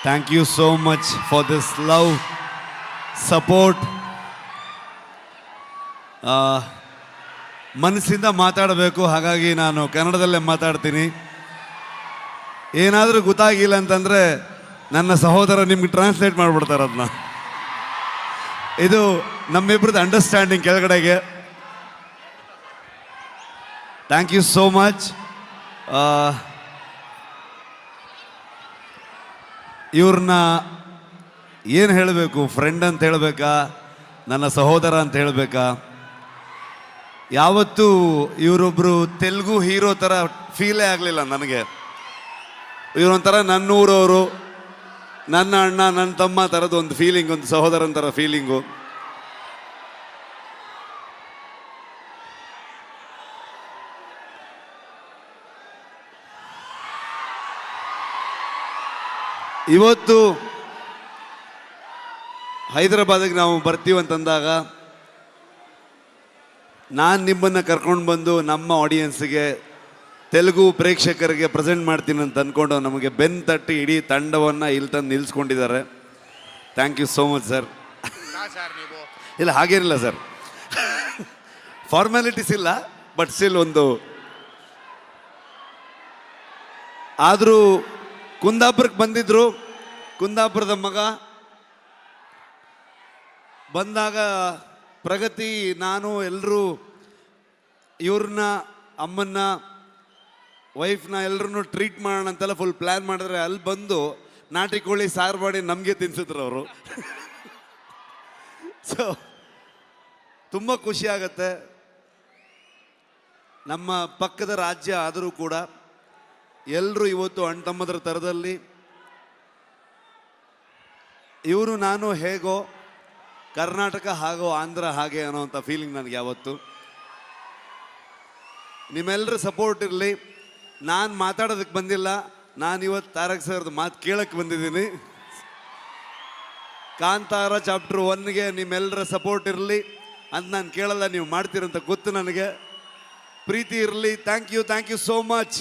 Thank you so much for this love, support. ಮನಸ್ಸಿಂದ ಮಾತಾಡಬೇಕು, ಹಾಗಾಗಿ ನಾನು ಕನ್ನಡದಲ್ಲೇ ಮಾತಾಡ್ತೀನಿ. ಏನಾದರೂ ಗೊತ್ತಾಗಿಲ್ಲ ಅಂತಂದರೆ ನನ್ನ ಸಹೋದರ ನಿಮ್ಗೆ ಟ್ರಾನ್ಸ್ಲೇಟ್ ಮಾಡಿಬಿಡ್ತಾರೆ ಅದನ್ನ. ಇದು ನಮ್ಮಿಬ್ಬರದ್ದು ಅಂಡರ್ಸ್ಟ್ಯಾಂಡಿಂಗ್ ಕೆಳಗಡೆಗೆ. Thank you so much. ಇವ್ರನ್ನ ಏನು ಹೇಳಬೇಕು, ಫ್ರೆಂಡ್ ಅಂತ ಹೇಳಬೇಕಾ, ನನ್ನ ಸಹೋದರ ಅಂತ ಹೇಳಬೇಕಾ? ಯಾವತ್ತೂ ಇವರೊಬ್ಬರು ತೆಲುಗು ಹೀರೋ ಥರ ಫೀಲೇ ಆಗಲಿಲ್ಲ ನನಗೆ. ಇವರೊಂಥರ ನನ್ನೂರವರು, ನನ್ನ ಅಣ್ಣ, ನನ್ನ ತಮ್ಮ ಥರದ್ದು ಒಂದು ಫೀಲಿಂಗ್, ಒಂದು ಸಹೋದರನ ಥರ ಫೀಲಿಂಗು. ಇವತ್ತು ಹೈದರಾಬಾದಿಗೆ ನಾವು ಬರ್ತೀವಂತಂದಾಗ ನಾನು ನಿಮ್ಮನ್ನು ಕರ್ಕೊಂಡು ಬಂದು ನಮ್ಮ ಆಡಿಯನ್ಸ್ಗೆ, ತೆಲುಗು ಪ್ರೇಕ್ಷಕರಿಗೆ ಪ್ರೆಸೆಂಟ್ ಮಾಡ್ತೀನಿ ಅಂತ ಅಂದ್ಕೊಂಡು ನಮಗೆ ಬೆನ್ನು ತಟ್ಟಿ ಇಡೀ ತಂಡವನ್ನು ಇಲ್ಲಿ ತಂದು ನಿಲ್ಲಿಸ್ಕೊಂಡಿದ್ದಾರೆ. Thank you so much sir. ಇಲ್ಲ ಹಾಗೇನಿಲ್ಲ ಸರ್, ಫಾರ್ಮ್ಯಾಲಿಟೀಸ್ ಇಲ್ಲ, ಬಟ್ ಸ್ಟಿಲ್ ಒಂದು. ಆದರೂ ಕುಂದಾಪುರಕ್ಕೆ ಬಂದಿದ್ರು, ಕುಂದಾಪುರದ ಮಗ ಬಂದಾಗ ಪ್ರಗತಿ, ನಾನು ಎಲ್ಲರೂ ಇವ್ರನ್ನ, ಅಮ್ಮನ್ನ, ವೈಫ್ನ ಎಲ್ಲರನ್ನೂ ಟ್ರೀಟ್ ಮಾಡೋಣ ಅಂತೆಲ್ಲ ಫುಲ್ ಪ್ಲ್ಯಾನ್ ಮಾಡಿದ್ರೆ, ಅಲ್ಲಿ ಬಂದು ನಾಟಿ ಕೋಳಿ ಸಾರು ಮಾಡಿ ನಮಗೆ ತಿನ್ಸಿದ್ರು ಅವರು. ಸೊ ತುಂಬ ಖುಷಿ ಆಗತ್ತೆ. ನಮ್ಮ ಪಕ್ಕದ ರಾಜ್ಯ ಆದರೂ ಕೂಡ ಎಲ್ಲರೂ ಇವತ್ತು ಅಣ್ಣ ತಮ್ಮದ್ರ ಥರದಲ್ಲಿ, ಇವರು ನಾನು ಹೇಗೋ, ಕರ್ನಾಟಕ ಹಾಗೋ, ಆಂಧ್ರ ಹಾಗೆ ಅನ್ನೋವಂಥ ಫೀಲಿಂಗ್ ನನಗೆ ಯಾವತ್ತು. ನಿಮ್ಮೆಲ್ಲರ ಸಪೋರ್ಟ್ ಇರಲಿ. ನಾನು ಮಾತಾಡೋದಕ್ಕೆ ಬಂದಿಲ್ಲ, ನಾನು ಇವತ್ತು ತಾರಕ್ ಸರ್ದು ಮಾತು ಕೇಳಕ್ಕೆ ಬಂದಿದ್ದೀನಿ. ಕಾಂತಾರ ಚಾಪ್ಟರ್ 1ಗೆ ನಿಮ್ಮೆಲ್ಲರ ಸಪೋರ್ಟ್ ಇರಲಿ ಅಂತ ನಾನು ಕೇಳಲ್ಲ, ನೀವು ಮಾಡ್ತೀರಂತ ಗೊತ್ತು ನನಗೆ. ಪ್ರೀತಿ ಇರಲಿ. Thank you so much.